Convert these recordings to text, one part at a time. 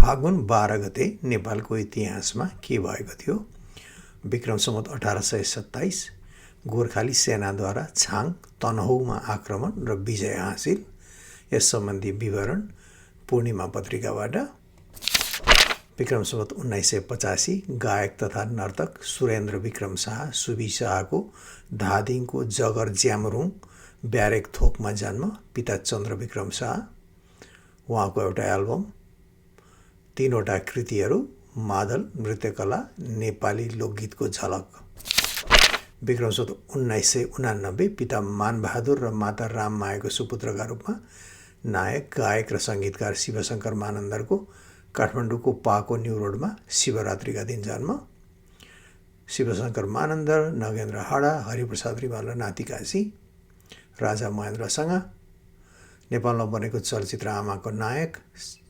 फागुन 12 गते नेपालको इतिहासमा के भएको थियो? विक्रम सम्वत 1827 गोर्खाली सेनाद्वारा छाङ तनहुँमा आक्रमण र विजय हासिल। यस सम्बन्धी विवरण पूर्णिमा पत्रिकाबाट। विक्रम सम्वत 1985 गायक तथा नर्तक सुरेन्द्र विक्रम शाह सुबी शाहको धादिङको जगर ज्यामरुङ ब्यारेक थोकमा जन्म। पिता चन्द्र विक्रम शाह। उहाँको एउटा एल्बम, 3वटा कृतिहरू, मादल, नृत्यकला, नेपाली लोकगीतको झलक। विक्रम सम्वत 1989 पिता मानबहादुर र माता राममायाको सुपुत्रका रूपमा नायक, गायक र सङ्गीतकार शिवशङ्कर मानन्दरको काठमाडौँको पाको न्यू रोडमा शिवरात्रिका दिन जन्म। शिवशङ्कर मानन्दर, नगेन्द्र हाडा, हरिप्रसाद रिमाल र नाति काशी। राजा महेन्द्रसँग नेपालमा बनेको चलचित्र आमाको नायक।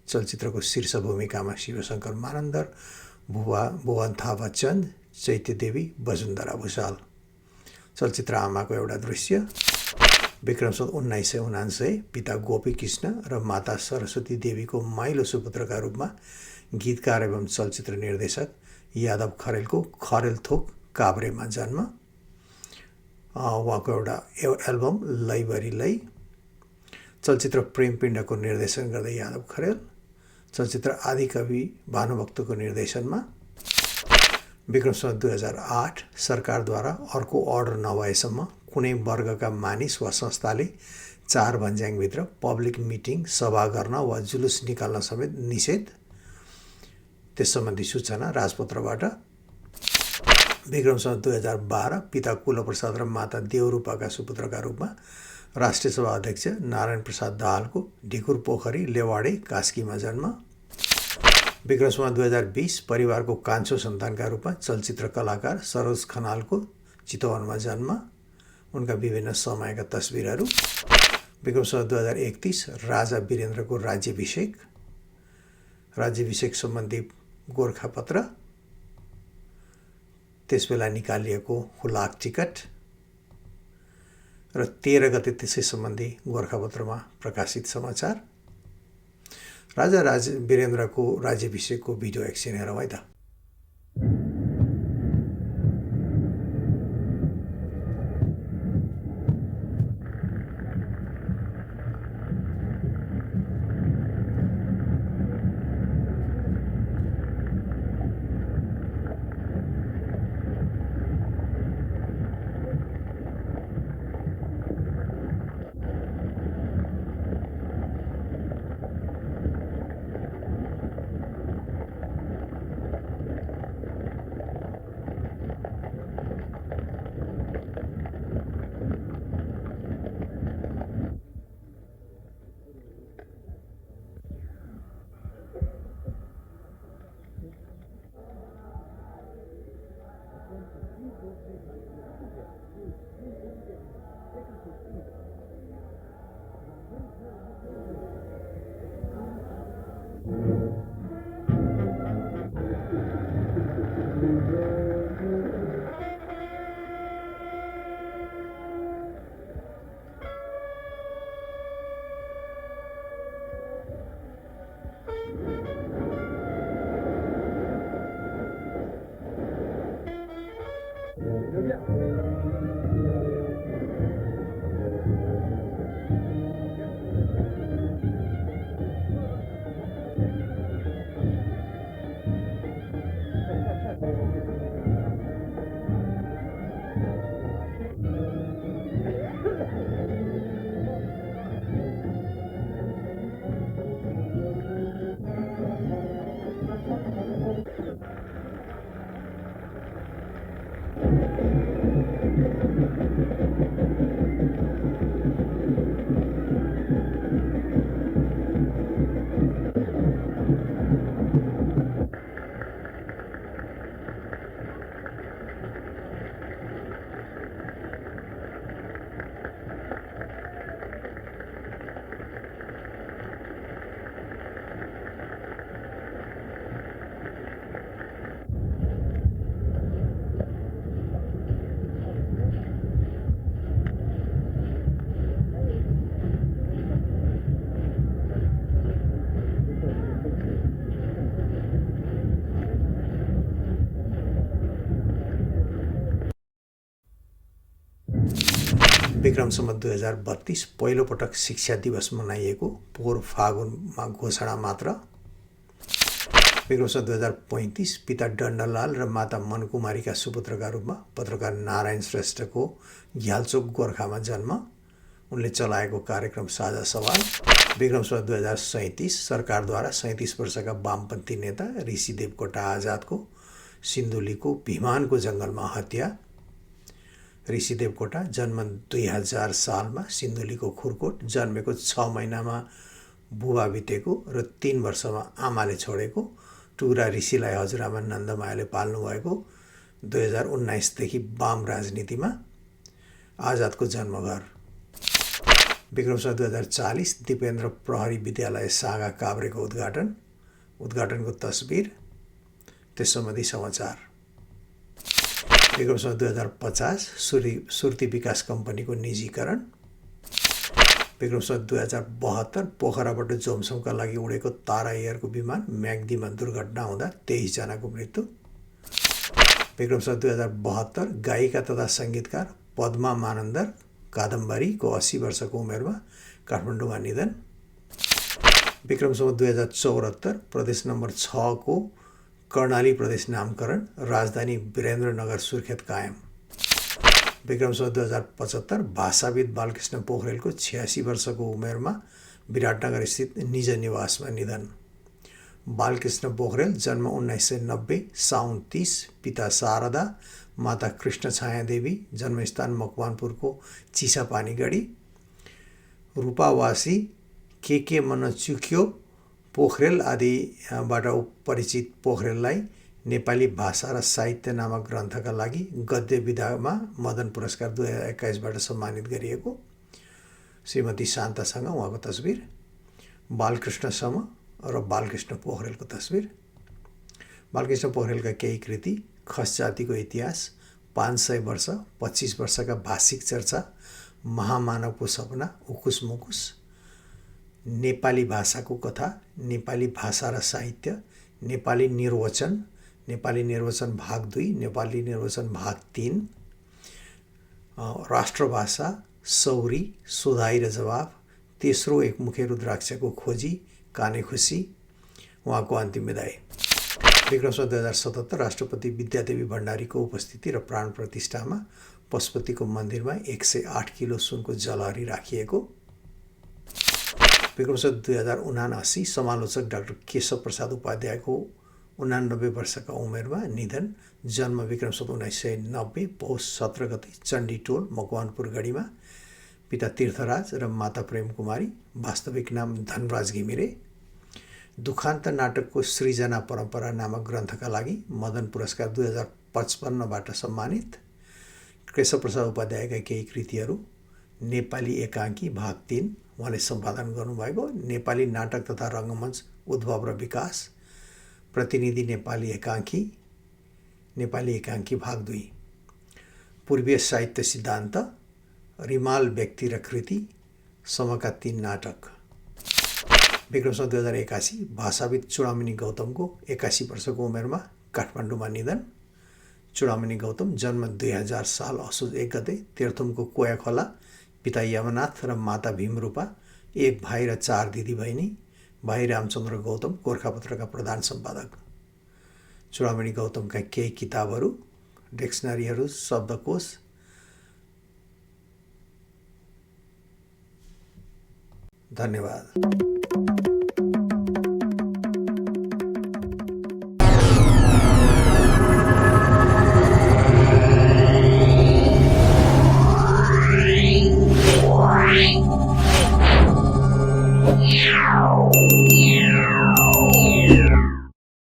चलचित्रको शीर्ष भूमिकामा शिवशङ्कर मानन्दर, भुवन थापा चन्द, चैत्य देवी, वसुन्धरा भुषाल। चलचित्र आमाको एउटा दृश्य। विक्रम सम्वत 1979 पिता गोपी कृष्ण र माता सरस्वती देवीको माइलो सुपुत्रका रूपमा गीतकार एवं चलचित्र निर्देशक यादव खरेलको खरेल थोक काभ्रेमा जन्म। उहाँको एउटा एल्बम लैबरी लै। चलचित्र प्रेमपिण्डको निर्देशन गर्दै यादव खरेल। चलचित्र आदिकवि भानुभक्तको निर्देशनमा। विक्रम सम्वत 2008 सरकारद्वारा अर्को अर्डर नभएसम्म कुनै वर्गका मानिस वा संस्थाले 4 भन्ज्याङभित्र पब्लिक मिटिङ, सभा गर्न वा जुलुस निकाल्न समेत निषेध। त्यस सम्बन्धी सूचना राजपत्रबाट। विक्रम सम्वत 2012 पिता कुलप्रसाद र माता देवरूपाका सुपुत्रका रूपमा राष्ट्रिय सभा अध्यक्ष नारायण प्रसाद दाहालको ढिकुर पोखरी लेवाडे कास्कीमा जन्म। विक्रम सम्वत 2020 परिवारको कान्छो सन्तानका रूपमा चलचित्र कलाकार सरोज खनालको चितवनमा जन्म। उनका विभिन्न समयका तस्बिरहरू। विक्रम सम्वत 2031 राजा वीरेन्द्रको राज्याभिषेक। राज्याभिषेक सम्बन्धी गोरखापत्र। त्यसबेला निकालिएको हुलाक टिकट र 13 गते त्यसै सम्बन्धी गोरखापत्रमा प्रकाशित समाचार। राजा वीरेन्द्रको राज्याभिषेकको भिडियो एकछिन हेरौँ है त। विक्रम सम्वत 2032 पहिलोपटक शिक्षा दिवस मनाइएको पोहोर फागुनमा घोषणा मात्र। विक्रम सम्वत 2035 पिता डण्डलाल र माता मनकुमारीका सुपुत्रका रूपमा पत्रकार नारायण श्रेष्ठको घ्याल्चोक गोर्खामा जन्म। उनले चलाएको कार्यक्रम साझा सवाल। विक्रम सम्वत 2037 सरकारद्वारा 37 वर्षका वामपन्थी नेता ऋषि देवकोटा आजादको सिन्धुलीको भिमानको जङ्गलमा हत्या। ऋषि देवकोटा जन्म 2000 सालमा सिन्धुलीको खुरकोट, जन्मेको 6 महिनामा बुबा बितेको र 3 वर्षमा आमाले छोडेको। टुरा ऋषिलाई हजुरआमा नन्दमायाले पाल्नुभएको। 2019देखि वाम राजनीतिमा। आजादको जन्मघर। विक्रम सम्वत 2040 दिपेन्द्र प्रहरी विद्यालय सागा काभ्रेको उद्घाटन। उद्घाटनको तस्बिर। त्यस सम्बन्धी समाचार। विक्रम सम्वत 2050 सुर्ती विकास कम्पनीको निजीकरण। विक्रम सम्वत 2072 पोखराबाट जोमसोमका लागि उडेको तारा एयरको विमान म्याग्दीमा दुर्घटना हुँदा 23 जनाको मृत्यु। विक्रम सम्वत 2072 गायिका तथा सङ्गीतकार पद्मा मानन्दर कादम्बरीको 80 वर्षको उमेरमा काठमाडौँमा निधन। विक्रम सम्वत 2074 प्रदेश नम्बर 6 को कर्णाली प्रदेश नामकरण, राजधानी वीरेन्द्रनगर सुर्खेत कायम। विक्रम सम्वत 2075 भाषाविद बालकृष्ण पोखरेलको 86 वर्षको उमेरमा विराटनगर स्थित निज निवासमा निधन। बालकृष्ण पोखरेल जन्म 1990 साउन 30, पिता शारदा, माता कृष्ण छाया देवी, जन्मस्थान मकवानपुरको चिसापानी गढी। रूपावासी के मन चुक्यो पोखरेल आदिबाट परिचित पोखरेललाई नेपाली भाषा र साहित्य नामक ग्रन्थका लागि गद्य विधामा मदन पुरस्कार 2021बाट सम्मानित गरिएको। श्रीमती शान्तासँग उहाँको तस्बिर। बालकृष्णसम र बालकृष्ण पोखरेलको तस्बिर। बालकृष्ण पोखरेलका केही कृति: खस जातिको इतिहास, 500 वर्ष, 25 वर्षका भाषिक चर्चा, महामानवको सपना, उकुस मुकुस, नेपाली भाषाको कथा, नेपाली भाषा र साहित्य, नेपाली निर्वचन भाग 2, नेपाली निर्वचन भाग 3, राष्ट्रभाषा, सौरी, सोधाइ र जवाफ, तेस्रो एक मुखे रुद्राक्षको खोजी, काने खुसी। उहाँको अन्तिम विदाई। विक्रम सम्वत 2077 राष्ट्रपति विद्यादेवी भण्डारीको उपस्थिति र प्राण प्रतिष्ठामा पशुपतिको मन्दिरमा 108 किलो सुनको जलहरी राखिएको। विक्रम सम्वत 2079 समालोचक डाक्टर केशव प्रसाद उपाध्यायको 89 वर्षका उमेरमा निधन। जन्म विक्रम सम्वत 1990 पौष 17 गते चण्डीटोल मकवानपुर गढीमा। पिता तीर्थराज र माता प्रेम कुमारी। वास्तविक नाम धनराज घिमिरे। दुखान्त नाटकको सृजना परम्परा नामक ग्रन्थका लागि मदन पुरस्कार 2055बाट सम्मानित। केशव प्रसाद उपाध्यायका केही कृतिहरू: नेपाली एकाङ्की भाग 3 उहाँले सम्पादन गर्नुभएको। नेपाली नाटक तथा रङ्गमञ्च उद्भव र विकास, प्रतिनिधि नेपाली एकाङ्की भाग 2, पूर्वीय साहित्य सिद्धान्त, रिमाल व्यक्ति र कृति, समका 3 नाटक। विक्रम सम्वत 2081 भाषाविद चूडामणि गौतमको 81 वर्षको उमेरमा काठमाडौँमा निधन। चूडामणि गौतम जन्म 2000 साल असोज 1 गते तेर्थुमको कोयाखोला, पिता यमनाथ र माता भीमरूपा, एक भाइ र 4 दिदी बहिनी। भाइ रामचन्द्र गौतम गोरखापत्रका प्रधान सम्पादक। चूडामणि गौतमका केही किताबहरू: डिक्सनरीहरू, शब्दकोश। धन्यवाद।